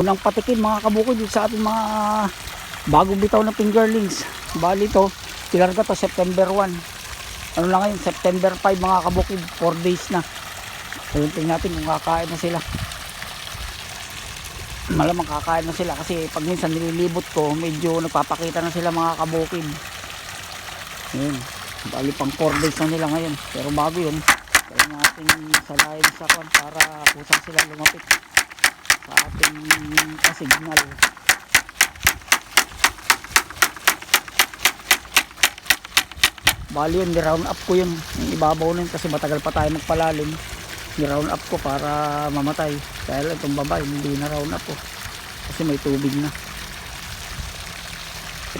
Unang patikin mga kabukid dito sa ating mga bagong bitaw na fingerlings. Bali ito, tinarga to September 1. Ano na ngayon, September 5 mga kabukid, 4 days na. So tingnan natin kung kakain na sila. Malamang kakain na sila kasi pag minsan nililibot ko, medyo nagpapakita na sila mga kabukid. Ayun, bali pang 4 days na nila ngayon. Pero bago yun, kaya natin salayin sa kwan para kusang sila lumapit sa ating signal. Bali yun, ni-round up ko yun, yung ibabaw na yun kasi matagal pa tayo magpalalim. Ni-round up ko para mamatay, kaya lang itong babae hindi na-round up ko kasi may tubig na.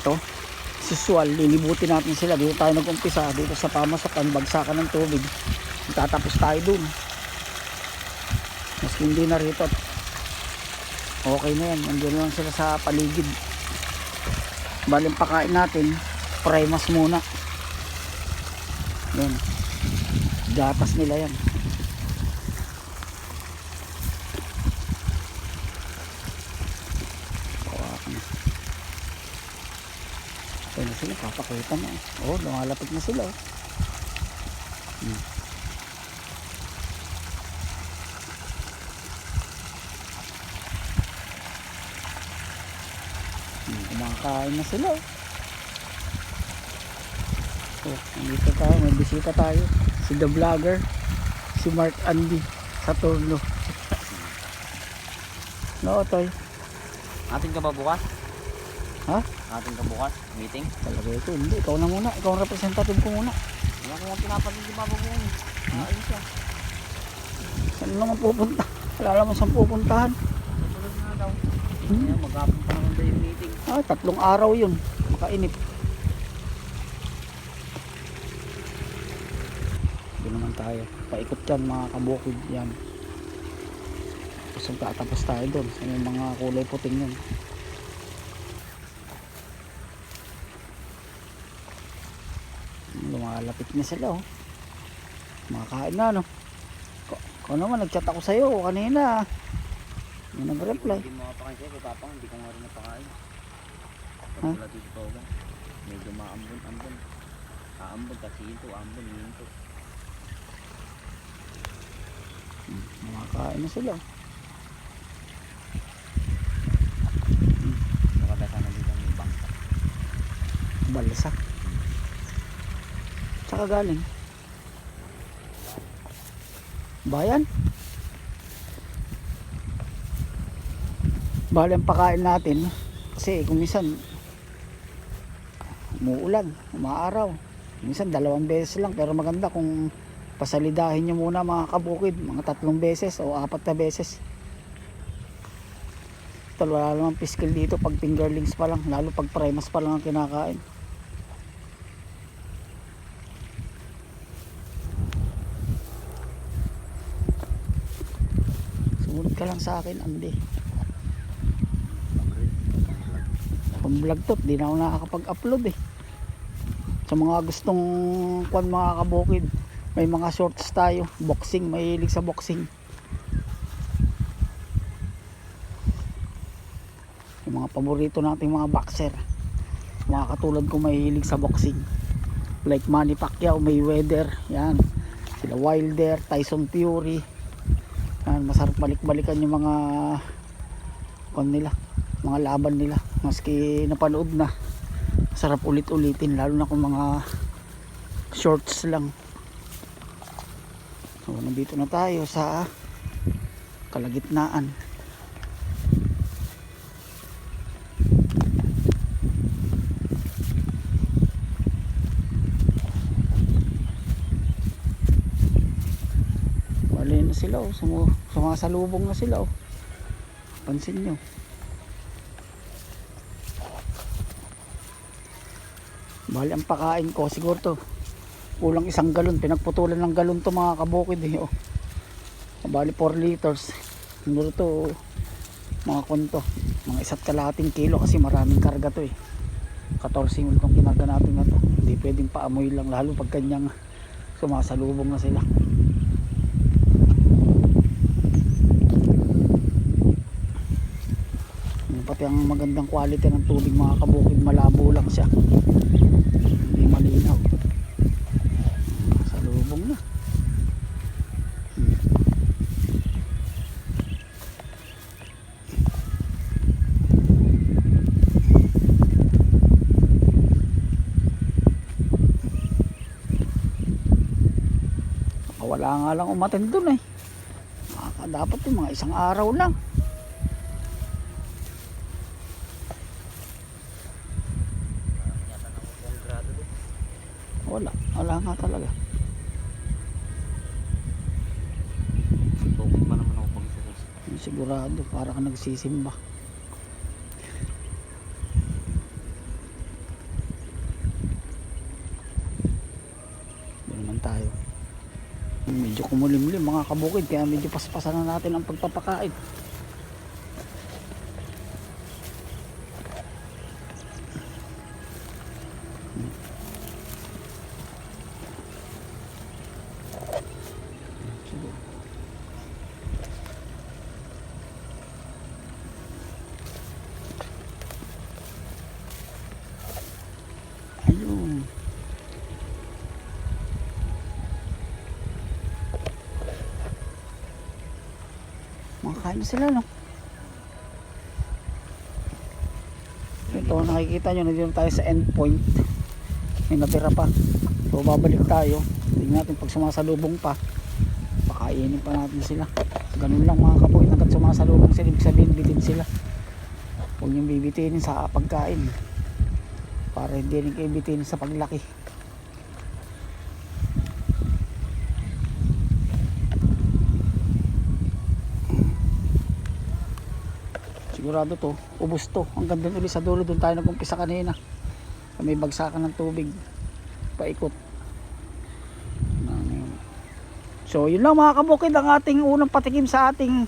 Ito sisual, lilibutin natin sila. Dito tayo nag-umpisa, dito sa pamasakan, bagsakan ng tubig, tatapos tayo dun maski hindi na rito. Okay na yan, nandiyan lang sila sa paligid. Baling pakain natin, primas muna. Yan, gatas nila yan. Okay na sila, papakita na. Oh, lumalapit na sila. Kumakain na sila. So, nandito tayo, may bisita tayo. Si The Vlogger, si Mark Andy Saturno. No, Toy? Atin ka ba bukas? Ha? Atin ka bukas? Meeting? Talaga ito, hindi. Ikaw na muna. Ikaw ang representative ko muna. Wala ko yung pinapatin si Baba Bung. Ayun siya. Saan naman pupunta? Wala naman saan pupuntahan. Susunod na daw. Kaya maghapon pa naman daw yung meeting. 3 araw yun. Makainip. Doon naman tayo. Paikot yan mga kabukid yan. Tapos tatapos tayo doon sa may mga kulay puting yun. Lumalapit na sila oh. Makakain na no. Ikaw naman nagchat ako sa'yo kanina. Hindi nag-reply. Hindi mo mapakain sa'yo kay Papa. Hindi ko nga rin napakain. Ha? Wala dito pa ugan. Medyo maambon-ambon. Aambon kasi ito. Ambon ito. Makakain na sila. Baka sana dito may bangka. Balsa. Tsaka galing bayan. Bali ang pakain natin kasi kung minsan umuulan, umaaraw, minsan 2 beses lang, pero maganda kung pasalidahin nyo muna mga kabukid, mga 3 beses o 4 na beses. Tal, wala namang piskil dito pag fingerlings pa lang, lalo pag primas pa lang ang kinakain. Sumunod ka lang sa akin, Andy. Pang vlog to, di na ako nakakapag-upload eh. Sa mga gustong kwan mga kabukid, may mga shorts tayo, boxing, mahilig sa boxing. Yung mga paborito nating mga boxer, mga katulad ko mahilig sa boxing, like Manny Pacquiao, Mayweather, yan, sila Wilder, Tyson Fury. Yan, masarap balik-balikan yung mga kwan nila, mga laban nila, maski napanood na, sarap ulit-ulitin, lalo na kung mga shorts lang. So nandito na tayo sa kalagitnaan. Bali na sila oh, sumasalubong na sila oh. Pansin nyo. Bali ang pakain ko siguro to kulang 1 galon, pinagputulan ng galon to mga kabukid eh, oh. Bali 4 liters siguro to mga konto, mga 1.5 kilo kasi maraming karga to eh. 14 mil tong kinaga natin na to, hindi pwedeng paamoy lang, lalo pag kanyang sumasalubong na sila. Pati ang magandang quality ng tubig mga kabukid, malabo lang siya, hindi malinaw. Sa lubong na. Wala nga lang umattend dun eh. Dapat yung mga isang araw lang. Wala nga talaga. Tubig pa naman ako pag Sigurado, para ka nagsisimba. Doon naman tayo. Medyo kumulimlim mga kabukid, kaya medyo paspasan na natin ang pagpapakain. Ayun. Makakain na sila, no? Ito, nakikita nyo, nandito tayo sa end point. May natira pa. So, babalik tayo. Tingnan natin pag sumasalubong pa. Pakainin pa natin sila. Ganun lang mga kapatid, hanggat sumasalubong sila, ibig sabihin bitin sila. Huwag niyong bibitinin sa pagkain. Para hindi rin kayo bitinin sa paglaki. Sigurado to, ubos to. Hanggang doon ulit sa dulo, doon tayo nag-umpisa kanina. May bagsakan ng tubig. Paikot. So yun lang mga kabukid, ang ating unang patikim sa ating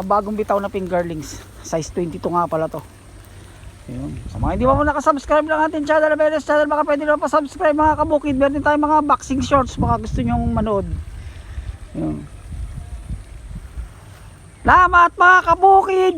bagong bitaw na fingerlings. Size 22 nga pala to. Yun. Sa mga hindi pa mo nakasubscribe lang ating channel, Benes channel, baka pwede na pa subscribe mga kabukid. Meron din tayo mga boxing shorts, baka gusto nyong manood. Yun. Salamat mga kabukid!